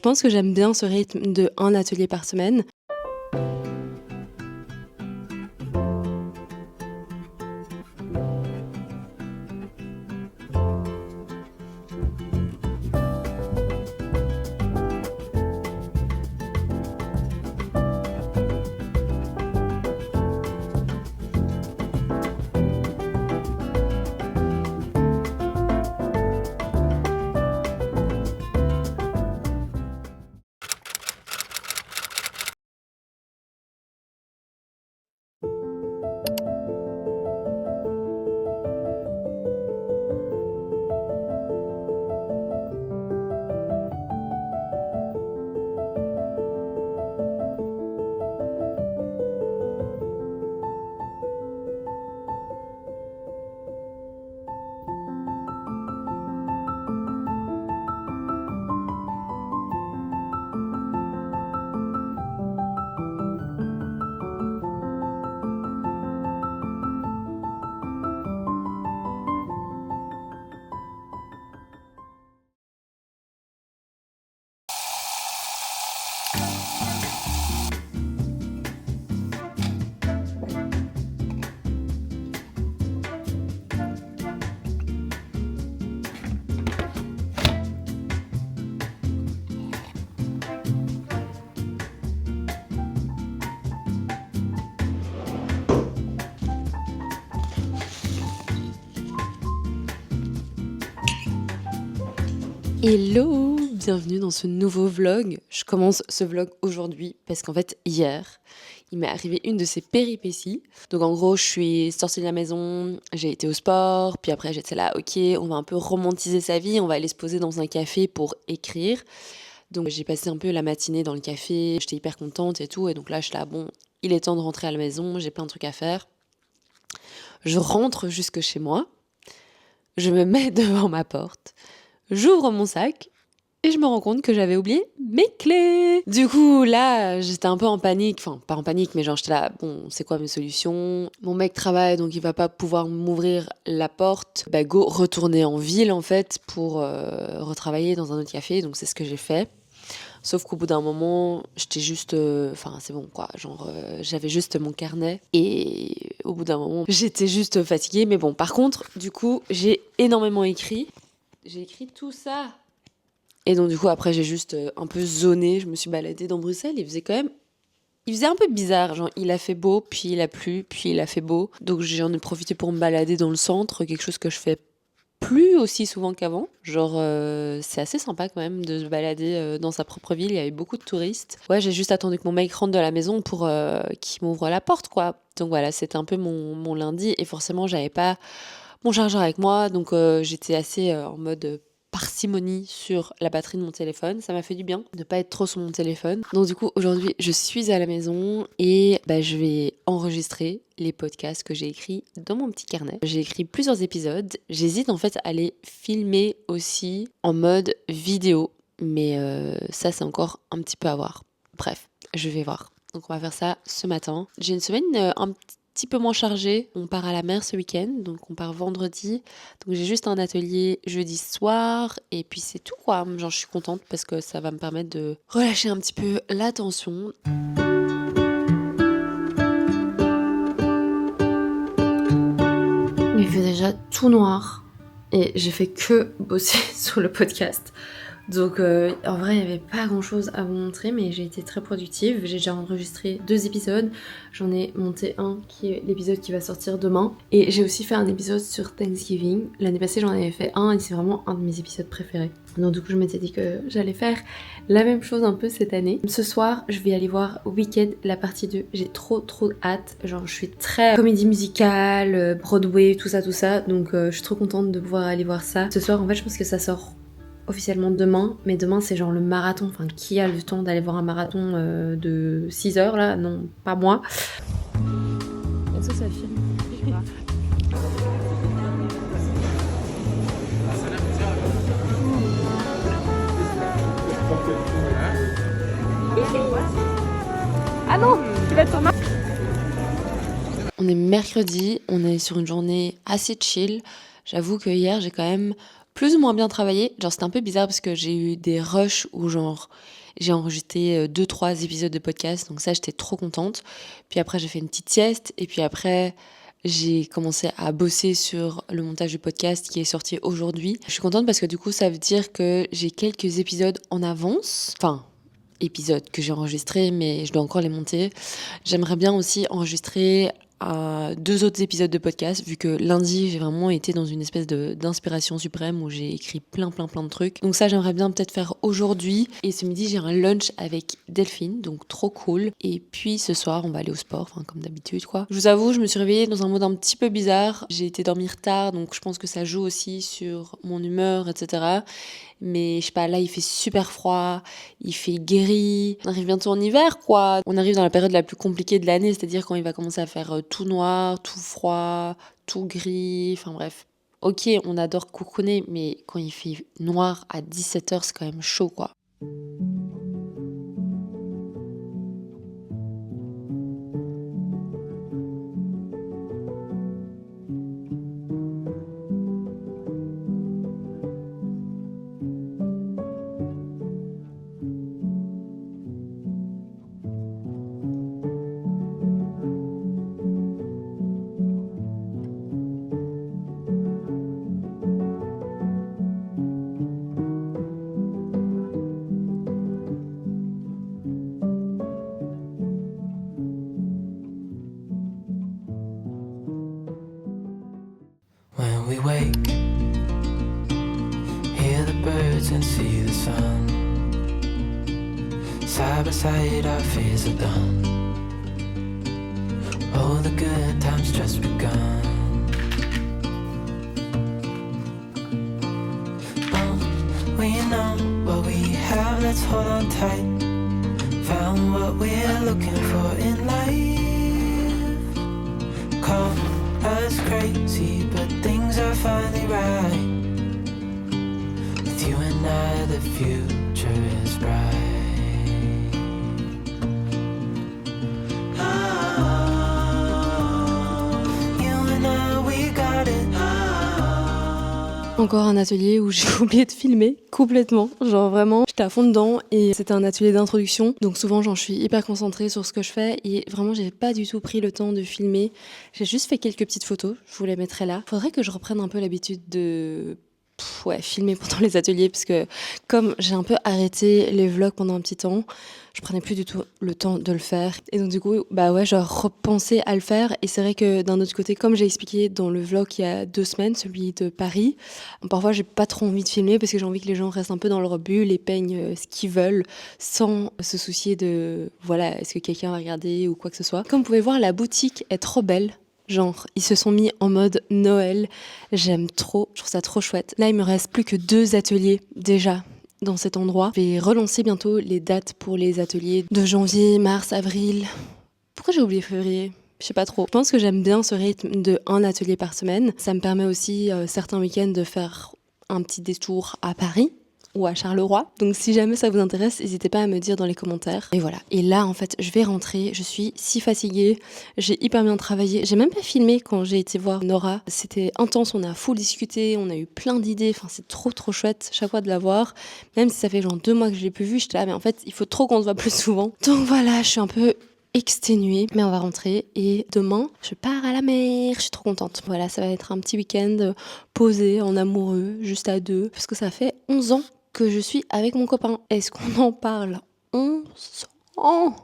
Je pense que j'aime bien ce rythme de un atelier par semaine. Hello, bienvenue dans ce nouveau vlog. Je commence ce vlog aujourd'hui parce qu'en fait hier, il m'est arrivé une de ces péripéties. Donc en gros, je suis sortie de la maison, j'ai été au sport, puis après j'étais là, ok, on va un peu romantiser sa vie, on va aller se poser dans un café pour écrire. Donc j'ai passé un peu la matinée dans le café, j'étais hyper contente et tout, et donc là je suis là, bon, il est temps de rentrer à la maison, j'ai plein de trucs à faire. Je rentre jusque chez moi, je me mets devant ma porte. J'ouvre mon sac et je me rends compte que j'avais oublié mes clés. Du coup, là, j'étais un peu en panique. Enfin, pas en panique, mais genre, j'étais là, bon, c'est quoi mes solutions? Mon mec travaille, donc il va pas pouvoir m'ouvrir la porte. Bah, go, retourner en ville, en fait, pour retravailler dans un autre café. Donc, c'est ce que j'ai fait. Sauf qu'au bout d'un moment, j'étais juste... Enfin, c'est bon, quoi. Genre, j'avais juste mon carnet. Et au bout d'un moment, j'étais juste fatiguée. Mais bon, par contre, du coup, j'ai énormément écrit. J'ai écrit tout ça. Et donc du coup après j'ai juste un peu zoné, je me suis baladée dans Bruxelles, il faisait un peu bizarre, genre il a fait beau, puis il a plu, puis il a fait beau. Donc j'en ai profité pour me balader dans le centre, quelque chose que je fais plus aussi souvent qu'avant. Genre c'est assez sympa quand même de se balader dans sa propre ville, il y avait beaucoup de touristes. Ouais, j'ai juste attendu que mon mec rentre de la maison pour qu'il m'ouvre la porte quoi. Donc voilà, c'était un peu mon lundi et forcément j'avais pas mon chargeur avec moi, donc j'étais assez en mode parcimonie sur la batterie de mon téléphone. Ça m'a fait du bien de pas être trop sur mon téléphone. Donc du coup, aujourd'hui, je suis à la maison et je vais enregistrer les podcasts que j'ai écrits dans mon petit carnet. J'ai écrit plusieurs épisodes. J'hésite en fait à les filmer aussi en mode vidéo, mais ça, c'est encore un petit peu à voir. Bref, je vais voir. Donc on va faire ça ce matin. J'ai une semaine un petit peu moins chargée. On part à la mer ce week-end, donc on part vendredi. Donc j'ai juste un atelier jeudi soir et puis c'est tout quoi. Genre je suis contente parce que ça va me permettre de relâcher un petit peu la tension. Il fait déjà tout noir et j'ai fait que bosser sur le podcast. Donc en vrai il n'y avait pas grand chose à vous montrer mais j'ai été très productive. J'ai déjà enregistré 2 épisodes, j'en ai monté un qui est l'épisode qui va sortir demain et j'ai aussi fait un épisode sur Thanksgiving. L'année passée j'en avais fait un et c'est vraiment un de mes épisodes préférés. Donc du coup je m'étais dit que j'allais faire la même chose un peu cette année. Ce soir je vais aller voir Wicked la partie 2, j'ai trop hâte. Genre je suis très comédie musicale, Broadway, tout ça donc je suis trop contente de pouvoir aller voir ça. Ce soir en fait je pense que ça sort officiellement demain, mais demain c'est genre le marathon, enfin qui a le temps d'aller voir un marathon de 6 heures là? Non, pas moi. Est-ce que ça filme? Je sais pas. Ah non, tu l'as tourné. On est mercredi, on est sur une journée assez chill. J'avoue que hier j'ai quand même plus ou moins bien travaillé. Genre, c'était un peu bizarre parce que j'ai eu des rushs où genre j'ai enregistré 2-3 épisodes de podcast, donc ça j'étais trop contente. Puis après j'ai fait une petite sieste et puis après j'ai commencé à bosser sur le montage du podcast qui est sorti aujourd'hui. Je suis contente parce que du coup ça veut dire que j'ai quelques épisodes en avance. Enfin, épisodes que j'ai enregistrés, mais je dois encore les monter. J'aimerais bien aussi enregistrer 2 autres épisodes de podcast, vu que lundi, j'ai vraiment été dans une espèce d'inspiration suprême où j'ai écrit plein de trucs. Donc ça, j'aimerais bien peut-être faire aujourd'hui. Et ce midi, j'ai un lunch avec Delphine, donc trop cool. Et puis ce soir, on va aller au sport, enfin comme d'habitude quoi. Je vous avoue, je me suis réveillée dans un mode un petit peu bizarre. J'ai été dormir tard, donc je pense que ça joue aussi sur mon humeur, etc. Mais je sais pas, là il fait super froid, il fait gris. On arrive bientôt en hiver quoi. On arrive dans la période la plus compliquée de l'année, c'est-à-dire quand il va commencer à faire tout noir, tout froid, tout gris, enfin bref. Ok, on adore coucouner, mais quand il fait noir à 17h, c'est quand même chaud quoi. When we wake, hear the birds and see the sun. Side by side our fears are done. Oh, the good times just begun. Oh, we know what we have, let's hold on tight. Found what we're looking for in life. Call us crazy, but things are finally right. With you and I, the future is bright. Encore un atelier où j'ai oublié de filmer complètement, genre vraiment j'étais à fond dedans et c'était un atelier d'introduction, donc souvent j'en suis hyper concentrée sur ce que je fais et vraiment j'ai pas du tout pris le temps de filmer, j'ai juste fait quelques petites photos, je vous les mettrai là. Faudrait que je reprenne un peu l'habitude de filmer pendant les ateliers parce que comme j'ai un peu arrêté les vlogs pendant un petit temps, je prenais plus du tout le temps de le faire et donc du coup je repensais à le faire et c'est vrai que d'un autre côté, comme j'ai expliqué dans le vlog il y a 2 semaines, celui de Paris, parfois j'ai pas trop envie de filmer parce que j'ai envie que les gens restent un peu dans leur bulle et peignent ce qu'ils veulent sans se soucier de est-ce que quelqu'un va regarder ou quoi que ce soit. Comme vous pouvez voir, la boutique est trop belle. Genre, ils se sont mis en mode Noël. J'aime trop, je trouve ça trop chouette. Là, il me reste plus que 2 ateliers déjà dans cet endroit. Je vais relancer bientôt les dates pour les ateliers de janvier, mars, avril. Pourquoi j'ai oublié février ? Je sais pas trop. Je pense que j'aime bien ce rythme de 1 atelier par semaine. Ça me permet aussi certains week-ends de faire un petit détour à Paris ou à Charleroi. Donc si jamais ça vous intéresse, n'hésitez pas à me dire dans les commentaires. Et voilà. Et là, en fait, je vais rentrer. Je suis si fatiguée. J'ai hyper bien travaillé. J'ai même pas filmé quand j'ai été voir Nora. C'était intense. On a full discuté. On a eu plein d'idées. Enfin, c'est trop chouette chaque fois de la voir. Même si ça fait genre 2 mois que je l'ai plus vue, j'étais là, mais en fait, il faut trop qu'on se voit plus souvent. Donc voilà, je suis un peu exténuée, mais on va rentrer et demain je pars à la mer, je suis trop contente. Voilà, ça va être un petit week-end posé en amoureux, juste à 2, parce que ça fait 11 ans que je suis avec mon copain. Est-ce qu'on en parle ? 11 ans.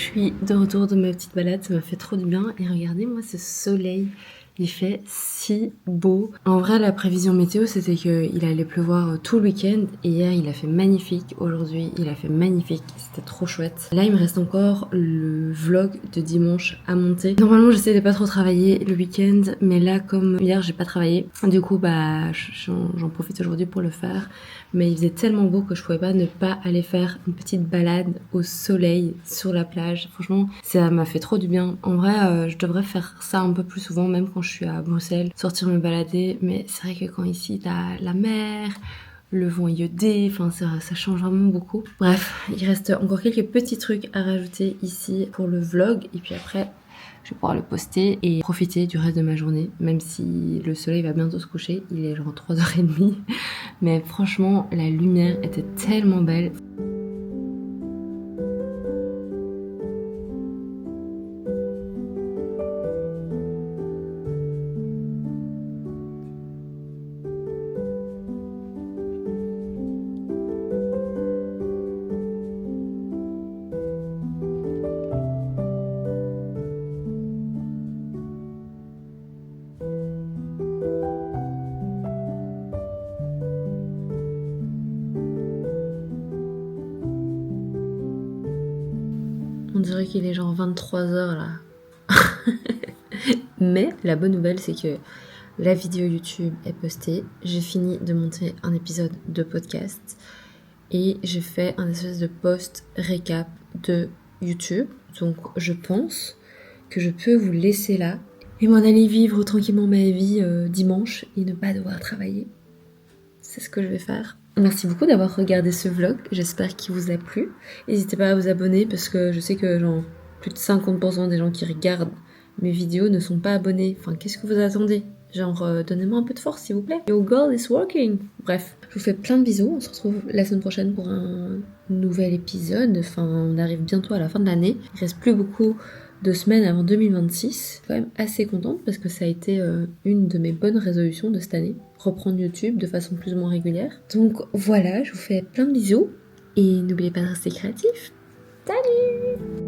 suis de retour de ma petite balade, ça m'a fait trop du bien. Et regardez-moi ce soleil, il fait si beau. En vrai, la prévision météo, c'était qu'il allait pleuvoir tout le week-end. Et hier, il a fait magnifique. Aujourd'hui, il a fait magnifique. C'était trop chouette. Là, il me reste encore le vlog de dimanche à monter. Normalement, j'essaie de pas trop travailler le week-end. Mais là, comme hier, j'ai pas travaillé. Du coup, j'en profite aujourd'hui pour le faire. Mais il faisait tellement beau que je pouvais pas ne pas aller faire une petite balade au soleil sur la plage. Franchement, ça m'a fait trop du bien. En vrai, je devrais faire ça un peu plus souvent, même quand je suis à Bruxelles, sortir me balader. Mais c'est vrai que quand ici, t'as la mer, le vent iodé, enfin ça change vraiment beaucoup. Bref, il reste encore quelques petits trucs à rajouter ici pour le vlog. Et puis après, je vais pouvoir le poster et profiter du reste de ma journée, même si le soleil va bientôt se coucher, il est genre 3h30. Mais franchement, la lumière était tellement belle. On dirait qu'il est genre 23h là. Mais la bonne nouvelle, c'est que la vidéo YouTube est postée. J'ai fini de monter un épisode de podcast. Et j'ai fait un espèce de post récap de YouTube. Donc je pense que je peux vous laisser là et m'en aller vivre tranquillement ma vie dimanche et ne pas devoir travailler. C'est ce que je vais faire. Merci beaucoup d'avoir regardé ce vlog, j'espère qu'il vous a plu. N'hésitez pas à vous abonner parce que je sais que genre plus de 50% des gens qui regardent mes vidéos ne sont pas abonnés. Enfin, qu'est-ce que vous attendez? Genre, donnez-moi un peu de force s'il vous plaît. Your girl is working. Bref, je vous fais plein de bisous. On se retrouve la semaine prochaine pour un nouvel épisode. Enfin, on arrive bientôt à la fin de l'année. Il reste plus beaucoup de semaines avant 2026. Je suis quand même assez contente parce que ça a été une de mes bonnes résolutions de cette année. Reprendre YouTube de façon plus ou moins régulière. Donc voilà, je vous fais plein de bisous. Et n'oubliez pas de rester créatif. Salut!